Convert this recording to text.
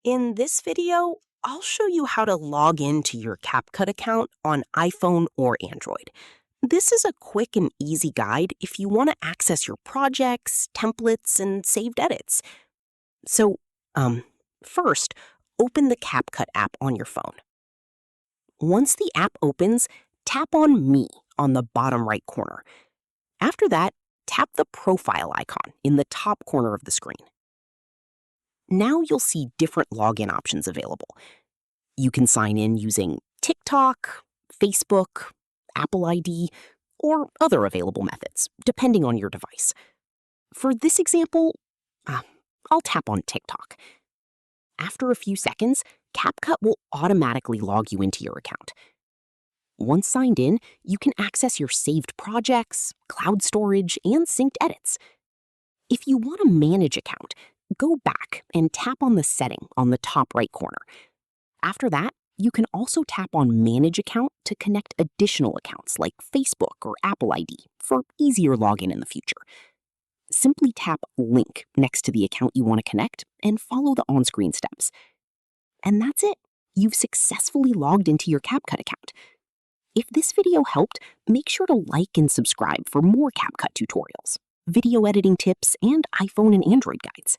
In this video, I'll show you how to log into your CapCut account on iPhone or Android. This is a quick and easy guide if you want to access your projects, templates, and saved edits. So, first, open the CapCut app on your phone. Once the app opens, tap on Me on the bottom right corner. After that, tap the profile icon in the top corner of the screen. Now you'll see different login options available. You can sign in using TikTok, Facebook, Apple ID, or other available methods, depending on your device. For this example, I'll tap on TikTok. After a few seconds, CapCut will automatically log you into your account. Once signed in, you can access your saved projects, cloud storage, and synced edits. If you want a Manage account, go back and tap on the setting on the top right corner. After that, you can also tap on Manage Account to connect additional accounts like Facebook or Apple ID for easier login in the future. Simply tap Link next to the account you want to connect and follow the on-screen steps. And that's it. You've successfully logged into your CapCut account. If this video helped, make sure to like and subscribe for more CapCut tutorials, video editing tips, and iPhone and Android guides.